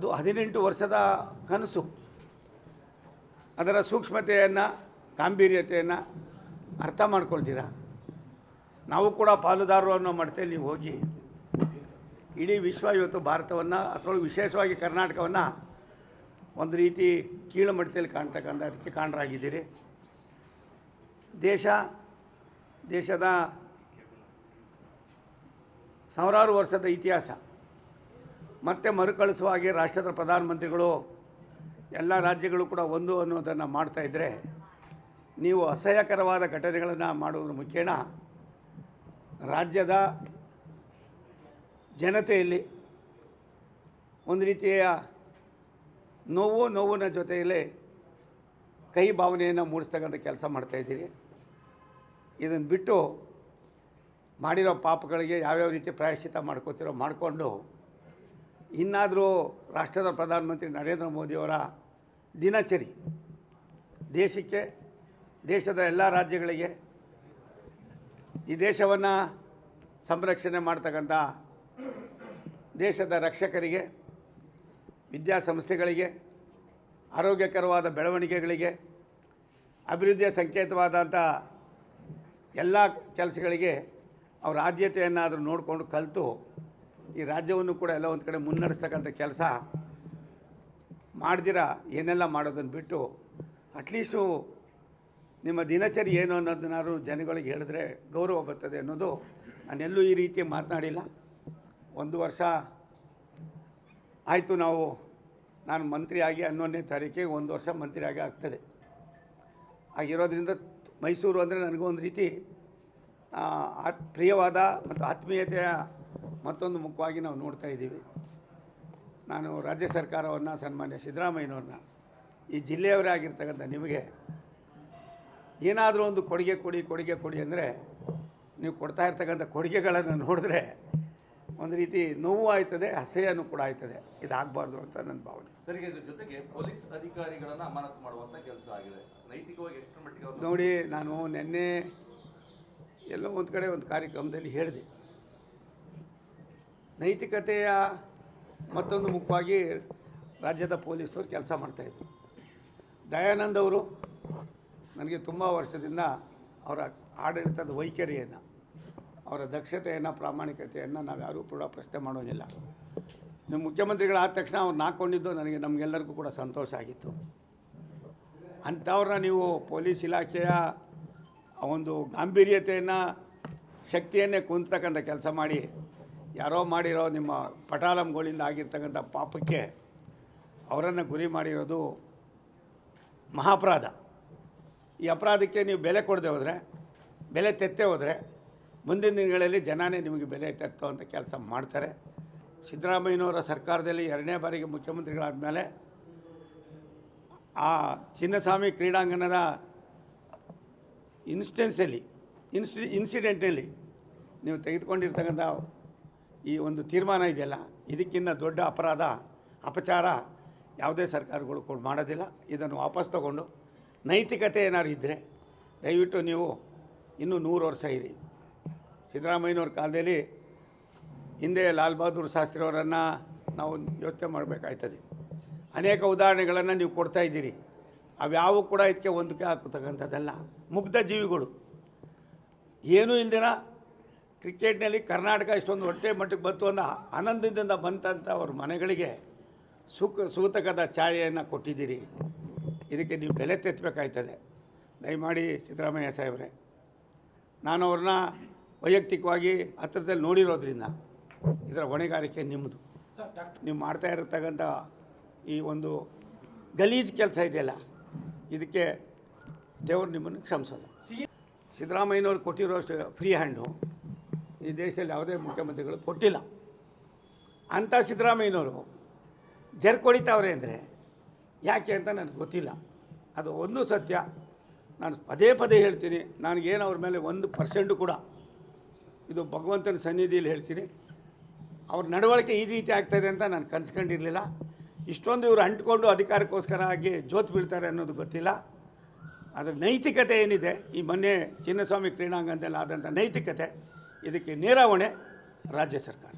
ಅದು 18 ವರ್ಷದ ಕನಸು. ಅದರ ಸೂಕ್ಷ್ಮತೆಯನ್ನು, ಗಾಂಭೀರ್ಯತೆಯನ್ನು ಅರ್ಥ ಮಾಡ್ಕೊಳ್ತೀರಾ? ನಾವು ಕೂಡ ಪಾಲುದಾರರು ಅನ್ನೋ ಮಟ್ಟದಲ್ಲಿ ಹೋಗಿ ಇಡೀ ವಿಶ್ವ ಇವತ್ತು ಭಾರತವನ್ನು, ಅದರೊಳಗೆ ವಿಶೇಷವಾಗಿ ಕರ್ನಾಟಕವನ್ನು ಒಂದು ರೀತಿ ಕೀಳು ಮಟ್ಟದಲ್ಲಿ ಕಾಣ್ತಕ್ಕಂಥ ಅದಕ್ಕೆ ಕಾರಣರಾಗಿದ್ದೀರಿ. ದೇಶದ ಸಾವಿರಾರು ವರ್ಷದ ಇತಿಹಾಸ ಮತ್ತೆ ಮರುಕಳಿಸುವ ಹಾಗೆ ರಾಷ್ಟ್ರದ ಪ್ರಧಾನಮಂತ್ರಿಗಳು ಎಲ್ಲ ರಾಜ್ಯಗಳು ಕೂಡ ಒಂದು ಅನ್ನೋದನ್ನು ಮಾಡ್ತಾಯಿದ್ರೆ, ನೀವು ಅಸಹ್ಯಕರವಾದ ಘಟನೆಗಳನ್ನು ಮಾಡುವುದರ ಮುಖೇನ ರಾಜ್ಯದ ಜನತೆಯಲ್ಲಿ ಒಂದು ರೀತಿಯ ನೋವಿನ ಜೊತೆಯಲ್ಲೇ ಕಹಿ ಭಾವನೆಯನ್ನು ಮೂಡಿಸ್ತಕ್ಕಂಥ ಕೆಲಸ ಮಾಡ್ತಾಯಿದ್ದೀರಿ. ಇದನ್ನು ಬಿಟ್ಟು ಮಾಡಿರೋ ಪಾಪಗಳಿಗೆ ಯಾವ್ಯಾವ ರೀತಿ ಪ್ರಾಯಶ್ಚಿತ್ತ ಮಾಡ್ಕೋತಿರೋ ಮಾಡಿಕೊಂಡು ಇನ್ನಾದರೂ ರಾಷ್ಟ್ರದ ಪ್ರಧಾನಮಂತ್ರಿ ನರೇಂದ್ರ ಮೋದಿಯವರ ದಿನಚರಿ ದೇಶಕ್ಕೆ, ದೇಶದ ಎಲ್ಲ ರಾಜ್ಯಗಳಿಗೆ, ಈ ದೇಶವನ್ನು ಸಂರಕ್ಷಣೆ ಮಾಡ್ತಕ್ಕಂಥ ದೇಶದ ರಕ್ಷಕರಿಗೆ, ವಿದ್ಯಾಸಂಸ್ಥೆಗಳಿಗೆ, ಆರೋಗ್ಯಕರವಾದ ಬೆಳವಣಿಗೆಗಳಿಗೆ, ಅಭಿವೃದ್ಧಿಯ ಸಂಕೇತವಾದಂಥ ಎಲ್ಲ ಕೆಲಸಗಳಿಗೆ ಅವರ ಆದ್ಯತೆಯನ್ನಾದರೂ ನೋಡಿಕೊಂಡು ಕಲಿತು ಈ ರಾಜ್ಯವನ್ನು ಕೂಡ ಎಲ್ಲ ಒಂದು ಕಡೆ ಮುನ್ನಡೆಸ್ತಕ್ಕಂಥ ಕೆಲಸ ಮಾಡ್ದಿರ ಏನೆಲ್ಲ ಮಾಡೋದನ್ನು ಬಿಟ್ಟು ಅಟ್ಲೀಸ್ಟು ನಿಮ್ಮ ದಿನಚರಿ ಏನು ಅನ್ನೋದನ್ನಾರು ಜನಗಳಿಗೆ ಹೇಳಿದ್ರೆ ಗೌರವ ಬರ್ತದೆ ಅನ್ನೋದು. ನಾನೆಲ್ಲೂ ಈ ರೀತಿ ಮಾತನಾಡಿಲ್ಲ. 1 ವರ್ಷ ಆಯಿತು, ನಾನು ಮಂತ್ರಿಯಾಗಿ 11ನೇ ತಾರೀಕಿಗೆ 1 ವರ್ಷ ಮಂತ್ರಿಯಾಗಿ ಆಗ್ತದೆ. ಆಗಿರೋದ್ರಿಂದ ಮೈಸೂರು ಅಂದರೆ ನನಗೂ ಒಂದು ರೀತಿ ಪ್ರಿಯವಾದ ಮತ್ತು ಆತ್ಮೀಯತೆಯ ಮತ್ತೊಂದು ಮುಖವಾಗಿ ನಾವು ನೋಡ್ತಾ ಇದ್ದೀವಿ. ನಾನು ರಾಜ್ಯ ಸರ್ಕಾರವನ್ನು, ಸನ್ಮಾನ್ಯ ಸಿದ್ದರಾಮಯ್ಯನವ್ರನ್ನ, ಈ ಜಿಲ್ಲೆಯವರೇ ಆಗಿರ್ತಕ್ಕಂಥ ನಿಮಗೆ ಏನಾದರೂ ಒಂದು ಕೊಡುಗೆ ಕೊಡಿ ಅಂದರೆ ನೀವು ಕೊಡ್ತಾ ಇರ್ತಕ್ಕಂಥ ಕೊಡುಗೆಗಳನ್ನು ನೋಡಿದ್ರೆ ಒಂದು ರೀತಿ ನೋವು ಆಯ್ತದೆ, ಅಸಹ್ಯನೂ ಕೂಡ ಆಯ್ತದೆ. ಇದಾಗಬಾರ್ದು ಅಂತ ನನ್ನ ಭಾವನೆ. ಸರಿ, ಇದ್ರ ಜೊತೆಗೆ ಪೊಲೀಸ್ ಅಧಿಕಾರಿಗಳನ್ನು ಅಮಾನತು ಮಾಡುವಂಥ ಕೆಲಸ ಆಗಿದೆ. ನೈತಿಕವಾಗಿ ಎಷ್ಟು ಮಟ್ಟಿಗೆ ನೋಡಿ, ನಾನು ನಿನ್ನೆ ಎಲ್ಲೋ ಒಂದು ಕಡೆ ಒಂದು ಕಾರ್ಯಕ್ರಮದಲ್ಲಿ ಹೇಳಿದೆ, ನೈತಿಕತೆಯ ಮತ್ತೊಂದು ಮುಖವಾಗಿ ರಾಜ್ಯದ ಪೊಲೀಸರು ಕೆಲಸ ಮಾಡ್ತಾಯಿದ್ರು. ದಯಾನಂದ್ ಅವರು ನನಗೆ ತುಂಬ ವರ್ಷದಿಂದ ಅವರ ಆಡಳಿತದ ವೈಖರಿಯನ್ನು, ಅವರ ದಕ್ಷತೆಯನ್ನು, ಪ್ರಾಮಾಣಿಕತೆಯನ್ನು ನಾವು ಯಾರೂ ಕೂಡ ಪ್ರಶ್ನೆ ಮಾಡೋದಿಲ್ಲ. ನೀವು ಮುಖ್ಯಮಂತ್ರಿಗಳಾದ ತಕ್ಷಣ ಅವ್ರನ್ನ ಹಾಕ್ಕೊಂಡಿದ್ದು ನಮಗೆಲ್ಲರಿಗೂ ಕೂಡ ಸಂತೋಷ ಆಗಿತ್ತು. ಅಂಥವ್ರನ್ನ ನೀವು ಪೊಲೀಸ್ ಇಲಾಖೆಯ ಒಂದು ಗಾಂಭೀರ್ಯತೆಯನ್ನು, ಶಕ್ತಿಯನ್ನೇ ಕುಂತಕ್ಕಂಥ ಕೆಲಸ ಮಾಡಿ ಯಾರೋ ಮಾಡಿರೋ ನಿಮ್ಮ ಪಟಾಲಂಗಳಿಂದ ಆಗಿರ್ತಕ್ಕಂಥ ಪಾಪಕ್ಕೆ ಅವರನ್ನು ಗುರಿ ಮಾಡಿರೋದು ಮಹಾಪರಾಧ. ಈ ಅಪರಾಧಕ್ಕೆ ನೀವು ಬೆಲೆ ಕೊಡದೆ ಹೋದರೆ, ಬೆಲೆ ತೆತ್ತೆ ಹೋದರೆ ಮುಂದಿನ ದಿನಗಳಲ್ಲಿ ಜನನೇ ನಿಮಗೆ ಬೆಲೆ ತೆತ್ತುವಂಥ ಕೆಲಸ ಮಾಡ್ತಾರೆ. ಸಿದ್ದರಾಮಯ್ಯನವರ ಸರ್ಕಾರದಲ್ಲಿ 2ನೇ ಬಾರಿಗೆ ಮುಖ್ಯಮಂತ್ರಿಗಳಾದ ಮೇಲೆ ಆ ಚಿನ್ನಸ್ವಾಮಿ ಕ್ರೀಡಾಂಗಣದ ಇನ್ಸಿಡೆಂಟ್ನಲ್ಲಿ ನೀವು ತೆಗೆದುಕೊಂಡಿರ್ತಕ್ಕಂಥ ಈ ಒಂದು ತೀರ್ಮಾನ ಇದೆಯಲ್ಲ, ಇದಕ್ಕಿಂತ ದೊಡ್ಡ ಅಪರಾಧ, ಅಪಚಾರ ಯಾವುದೇ ಸರ್ಕಾರಗಳು ಕೂಡ ಮಾಡೋದಿಲ್ಲ. ಇದನ್ನು ವಾಪಸ್ ತಗೊಂಡು ನೈತಿಕತೆ ಏನಾದ್ರು ಇದ್ದರೆ ದಯವಿಟ್ಟು ನೀವು ಇನ್ನೂ 100 ವರ್ಷ ಇರಿ. ಸಿದ್ದರಾಮಯ್ಯನವ್ರ ಕಾಲದಲ್ಲಿ ಹಿಂದೆ ಲಾಲ್ ಬಹದ್ದೂರ್ ಶಾಸ್ತ್ರಿಯವರನ್ನು ನಾವು ಯೋಚನೆ ಮಾಡಬೇಕಾಯ್ತದೆ. ಅನೇಕ ಉದಾಹರಣೆಗಳನ್ನು ನೀವು ಕೊಡ್ತಾಯಿದ್ದೀರಿ. ಅವ್ಯಾವು ಕೂಡ ಇದಕ್ಕೆ ಹೊಂದಿಕೆ ಹಾಕತಕ್ಕಂಥದ್ದಲ್ಲ. ಮುಗ್ಧ ಜೀವಿಗಳು, ಏನೂ ಇಲ್ದಿರ ಕ್ರಿಕೆಟ್ನಲ್ಲಿ ಕರ್ನಾಟಕ ಇಷ್ಟೊಂದು ಹೊಟ್ಟೆ ಮಟ್ಟಕ್ಕೆ ಬಂತು ಅಂದ ಆನಂದದಿಂದ ಬಂತಂಥ ಅವ್ರ ಮನೆಗಳಿಗೆ ಸೂತಕದ ಛಾಯೆಯನ್ನು ಕೊಟ್ಟಿದ್ದೀರಿ. ಇದಕ್ಕೆ ನೀವು ಬೆಲೆ ತೆತ್ತಬೇಕಾಯ್ತದೆ. ದಯಮಾಡಿ ಸಿದ್ದರಾಮಯ್ಯ ಸಾಹೇಬ್ರೆ, ನಾನು ಅವ್ರನ್ನ ವೈಯಕ್ತಿಕವಾಗಿ ಹತ್ತಿರದಲ್ಲಿ ನೋಡಿರೋದ್ರಿಂದ ಇದರ ಹೊಣೆಗಾರಿಕೆ ನಿಮ್ಮದು. ನೀವು ಮಾಡ್ತಾ ಇರತಕ್ಕಂಥ ಈ ಒಂದು ಗಲೀಜು ಕೆಲಸ ಇದೆಯಲ್ಲ, ಇದಕ್ಕೆ ದೇವರು ನಿಮ್ಮನ್ನು ಕ್ಷಮಿಸಲ್ಲ. ಸಿದ್ದರಾಮಯ್ಯನವ್ರು ಕೊಟ್ಟಿರೋಷ್ಟು ಫ್ರೀ ಹ್ಯಾಂಡು ಈ ದೇಶದಲ್ಲಿ ಯಾವುದೇ ಮುಖ್ಯಮಂತ್ರಿಗಳು ಕೊಟ್ಟಿಲ್ಲ. ಅಂಥ ಸಿದ್ದರಾಮಯ್ಯನವರು ಜರ್ಕೊಡಿತಾವ್ರೆ ಅಂದರೆ ಯಾಕೆ ಅಂತ ನನಗೆ ಗೊತ್ತಿಲ್ಲ. ಅದು ಒಂದು ಸತ್ಯ. ನಾನು ಪದೇ ಹೇಳ್ತೀನಿ, ನನಗೇನು ಅವ್ರ ಮೇಲೆ 1% ಕೂಡ, ಇದು ಭಗವಂತನ ಸನ್ನಿಧಿಯಲ್ಲಿ ಹೇಳ್ತೀನಿ, ಅವ್ರ ನಡವಳಿಕೆ ಈ ರೀತಿ ಆಗ್ತಾಯಿದೆ ಅಂತ ನಾನು ಕನ್ಸ್ಕೊಂಡಿರಲಿಲ್ಲ. ಇಷ್ಟೊಂದು ಇವರು ಅಂಟ್ಕೊಂಡು ಅಧಿಕಾರಕ್ಕೋಸ್ಕರ ಆಗಿ ಜೋತು ಬೀಳ್ತಾರೆ ಅನ್ನೋದು ಗೊತ್ತಿಲ್ಲ. ಅದರ ನೈತಿಕತೆ ಏನಿದೆ, ಈ ಮೊನ್ನೆ ಚಿನ್ನಸ್ವಾಮಿ ಕ್ರೀಡಾಂಗಣದಲ್ಲಿ ಆದಂಥ ನೈತಿಕತೆ, ಇದಕ್ಕೆ ನೇರ ಹೊಣೆ ರಾಜ್ಯ ಸರ್ಕಾರ.